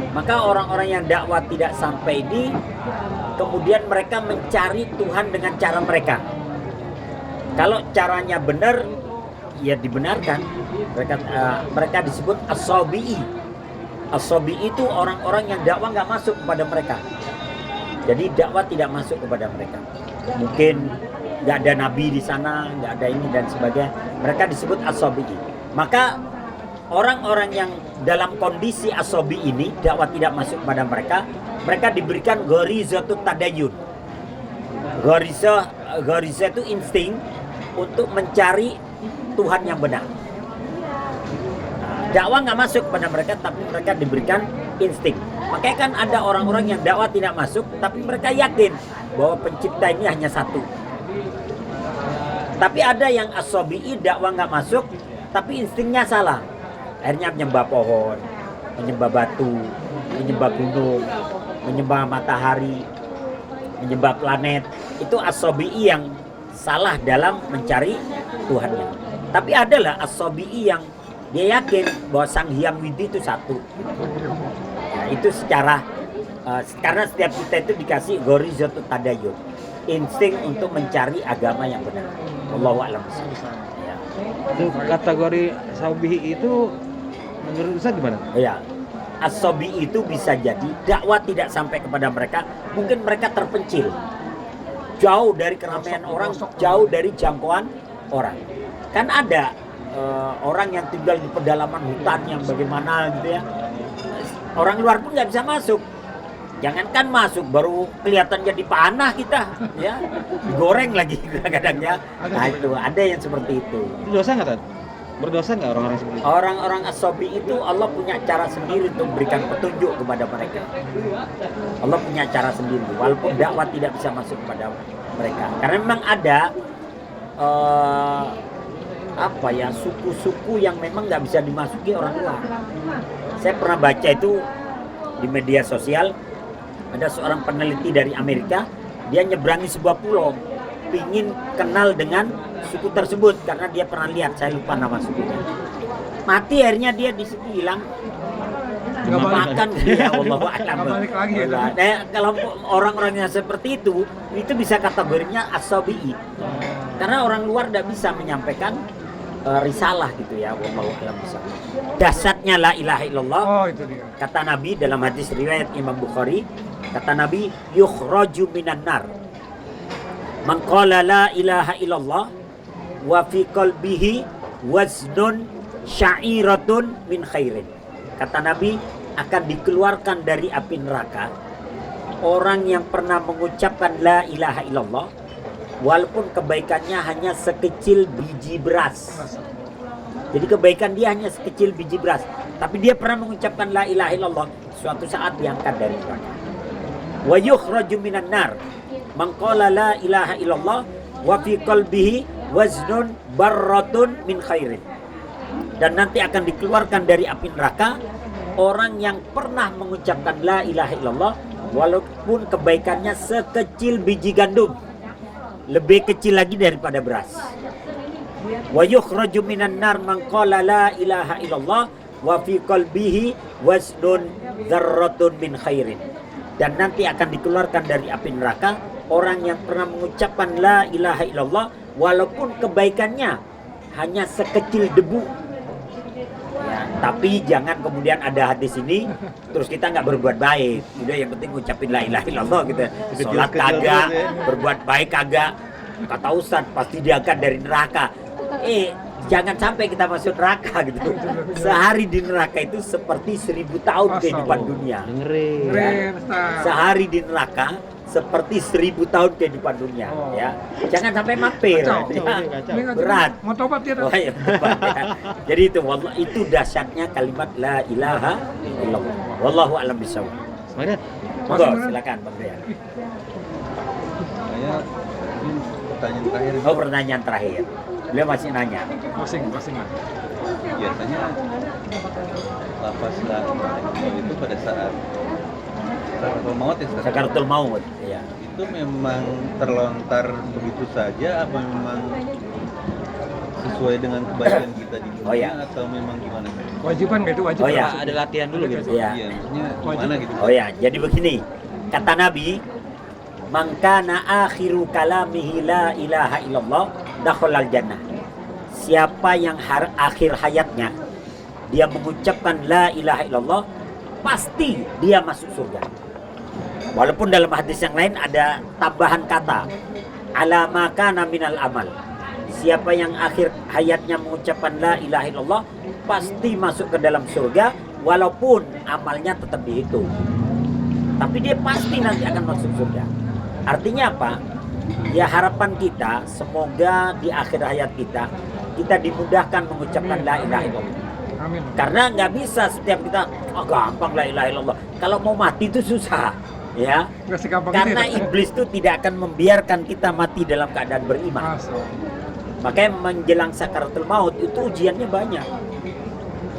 Maka orang-orang yang dakwah tidak sampai ini, kemudian mereka mencari Tuhan dengan cara mereka. Kalau caranya benar, ya dibenarkan. Mereka disebut as-sabi'i. As-sabi'i itu orang-orang yang dakwah nggak masuk kepada mereka. Jadi dakwah tidak masuk kepada mereka. Mungkin nggak ada nabi di sana, nggak ada ini dan sebagainya. Mereka disebut as-sabi'i. Maka orang-orang yang dalam kondisi as-sabi ini dakwah tidak masuk kepada mereka, mereka diberikan gharizatut tadayun. Gharizah itu insting untuk mencari Tuhan yang benar. Dakwah nggak masuk kepada mereka, tapi mereka diberikan insting. Makanya kan ada orang-orang yang dakwah tidak masuk, tapi mereka yakin bahwa pencipta ini hanya satu. Tapi ada yang as-sabi'i dakwah nggak masuk, tapi instingnya salah. Akhirnya menyembah pohon, menyembah batu, menyembah gunung, menyembah matahari, menyembah planet. Itu as-sabi'i yang salah dalam mencari Tuhannya. Tapi adalah as-sabi'i yang dia yakin bahwa Sang Hyang Widi itu satu. Ya, itu secara karena setiap kita itu dikasih ghorizatut tadayun, insting untuk mencari agama yang benar. Wallahu a'lam bishawab. Ya. Itu kategori sabihi itu menurut Ustaz gimana? Ya. As-sabi itu bisa jadi dakwah tidak sampai kepada mereka, mungkin mereka terpencil. Jauh dari keramaian orang, jauh dari jangkauan orang. Kan ada orang yang tinggal di pedalaman hutan yang bagaimana gitu ya. Orang luar pun nggak bisa masuk. Jangankan masuk, baru kelihatan jadi panah kita, ya, digoreng lagi kadang-kadang ya. Nah itu ada yang seperti itu. Itu dosa nggak, Tad? Berdosa nggak orang-orang seperti itu? Orang-orang as-sabi itu Allah punya cara sendiri untuk memberikan petunjuk kepada mereka. Allah punya cara sendiri, walaupun dakwah tidak bisa masuk kepada mereka. Karena memang ada suku-suku yang memang nggak bisa dimasuki orang luar. Saya pernah baca itu di media sosial. Ada seorang peneliti dari Amerika, dia nyeberangi sebuah pulau, pingin kenal dengan suku tersebut karena dia pernah lihat, saya lupa nama sukunya. Mati akhirnya dia di situ hilang. Makan ya Allah a'lam. Balik lagi ya. Nah, kalau orang-orang yang seperti itu bisa kategorinya as-sabi'i. Karena orang luar tidak bisa menyampaikan risalah gitu ya, wallahu a'lam bishawab. Dasarnya la ilaha illallah. Oh, itu dia. Kata Nabi dalam hadis riwayat Imam Bukhari, kata Nabi, yukhraju minan nar man qala la ilaha illallah wa fi qalbihi waznun sya'iratun min khairin. Kata Nabi, akan dikeluarkan dari api neraka orang yang pernah mengucapkan la ilaha illallah walaupun kebaikannya hanya sekecil biji beras. Jadi kebaikan dia hanya sekecil biji beras, tapi dia pernah mengucapkan la ilaha illallah, suatu saat diangkat dari neraka. Wa yukhraju minan nar man qala la ilaha illallah wa fi qalbihi waznun barratun min khairin. Dan nanti akan dikeluarkan dari api neraka orang yang pernah mengucapkan la ilaha illallah walaupun kebaikannya sekecil biji gandum, lebih kecil lagi daripada beras. Wa yukhraju minan nar man qala la ilaha illallah wa fi qalbihi waznun dzarratun min khairin. Dan nanti akan dikeluarkan dari api neraka orang yang pernah mengucapkan la ilaha illallah walaupun kebaikannya hanya sekecil debu. Ya, tapi jangan kemudian ada hadis ini terus kita nggak berbuat baik. Udah yang penting ngucapin la ilaha illallah gitu. Sholat kagak, berbuat baik kagak. Kata Ustaz pasti diangkat dari neraka. Jangan sampai kita masuk neraka gitu. Sehari di neraka itu seperti 1000 tahun kehidupan dunia. Dengerin. Sehari di neraka seperti 1000 tahun kehidupan dunia. Ya, jangan sampai mampir. Kacau. Ya. Ini nggak Berat. Mau tobat ya? Oh, iya, berat, ya. Jadi itu wallah, itu dahsyatnya kalimat la ilaha illallah. Wallahu a'lam bishawab. Semangat. Monggo, silakan Bang Rian. Saya pertanyaan terakhir itu Oh, pertanyaan terakhir. Beliau masih nanya. Pusing lah. biasanya lafaz la ilaha illallah itu pada saat sakaratul maut ya Ustaz? Sakaratul maut. Ya. Itu memang terlontar begitu saja apa memang sesuai dengan kebaikan kita di dunia Oh, ya. atau memang gimana? Wajiban nggak itu wajib? Oh, ya. Ada latihan dulu gitu. Ya. Iya, maksudnya gimana gitu? Oh ya, jadi begini. Kata Nabi, "Man kana akhiru kalamihi la ilaha illallah dakhalal jannah." Siapa yang akhir hayatnya dia mengucapkan la ilaha illallah, pasti dia masuk surga. Walaupun dalam hadis yang lain ada tambahan kata, "Ala ma kana minal amal." Siapa yang akhir hayatnya mengucapkan la ilaha illallah pasti masuk ke dalam surga walaupun amalnya tetap dihitung. Tapi dia pasti nanti akan masuk surga. Artinya apa? Ya harapan kita semoga di akhir hayat kita dimudahkan mengucapkan la ilaha illallah. Amin. Karena nggak bisa setiap kita gampang la ilaha illallah. Kalau mau mati itu susah, ya. Nggak segampang Karena itu ya? iblis itu tidak akan membiarkan kita mati dalam keadaan beriman. Masuk. Makanya menjelang sakaratul maut itu ujiannya banyak.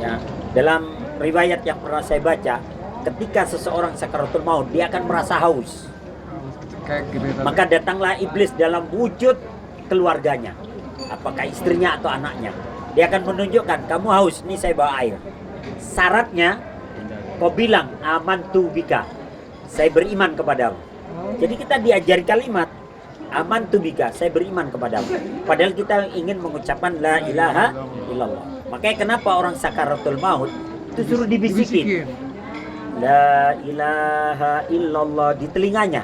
Ya, dalam riwayat yang pernah saya baca, ketika seseorang sakaratul maut, dia akan merasa haus. Kayak gitu tadi. Maka datanglah iblis dalam wujud keluarganya, apakah istrinya atau anaknya. Dia akan menunjukkan, kamu haus, nih saya bawa air. Syaratnya, kau bilang amantu bika, saya beriman kepadamu. Jadi kita diajari kalimat amantu bika, saya beriman kepadamu. Padahal kita ingin mengucapkan la ilaha illallah. Makanya kenapa orang sakaratul maut itu suruh dibisikin la ilaha illallah di telinganya.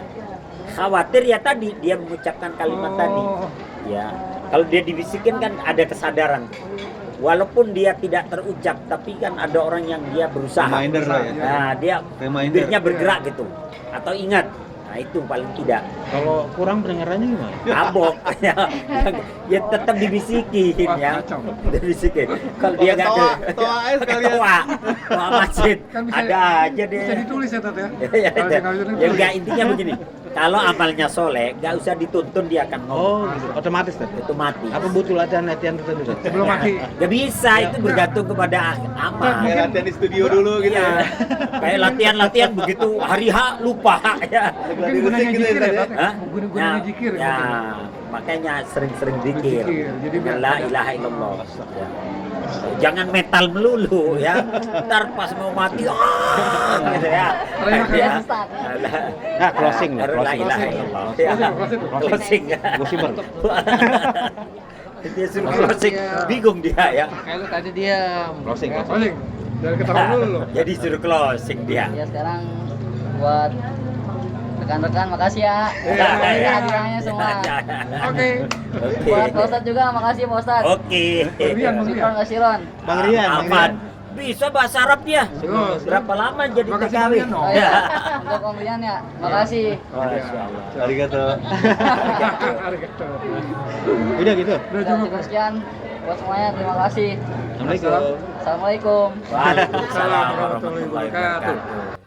Khawatir ya tadi dia mengucapkan kalimat tadi. Ya, kalau dia dibisikin kan ada kesadaran. Walaupun dia tidak terucap, tapi kan ada orang yang dia berusaha. Reminder lah ya. Nah, dia Reminder. bibirnya bergerak gitu. Atau ingat. Nah, itu paling tidak. Kalau kurang pendengarannya gimana? Abok. Ya tetap dibisikin ya. Kacau. Dibisikin. Kalau dia nggak Toa aja sekalian. Toa masjid. Kan bisa- Ada aja deh. Bisa ditulis ya Tat ya? Ya, Kalau ya, nggak bisa ya ditulis. enggak, intinya begini. Kalau amalnya soleh, nggak usah dituntun dia akan ngomong. Oh, gitu. Otomatis tadi. Itu mati. Apa butuh latihan tertentu? Tad? Sebelum mati. Gak bisa, itu bergantung kepada amal. Kayak latihan di studio dulu gitu Iya. ya. Kayak latihan-latihan begitu hari H lupa ya. Mungkin gunanya gitu ya, zikir ya Tad, ya? Tat ya? Hah? Gunanya zikir ya. Ya, makanya sering-sering zikir. Berzikir, jadi biar La ilaha illallah. Ya. Jangan metal melulu ya. Ntar pas mau mati, gitu ya. Terima kasih, Ya. Ustaz. Nah, closing nih, La closing. ilaha illallah. Ya. Closing. Gosimer. Dia suruh closing, bingung dia ya. Kalau tadi dia Closing. Paling dari ketawa dulu loh. Jadi suruh closing dia. Ya sekarang buat rekan-rekan makasih ya. Ya, ya. Hadiahnya semua. Oke. Oke. Buat Pak Ustadz juga makasih Pak Ustadz. Oke. Rian, Bang Siron nggak Siron? Bang Rian, Bang Aman. Rian. Bisa bahasa Arab dia. Oh, Berapa lama jadi Makasih, TKW? Bang Rian, dong. Oh iya, untuk pembelian ya. Makasih. Masya Allah. Arigato. Arigato. Udah gitu. Udah Udah cukup. cukup sekian. Buat semuanya terima kasih. Assalamualaikum. Assalamualaikum. Waalaikumsalam Waalaikumsalam warahmatullahi warahmatullahi wabarakatuh. wabarakatuh.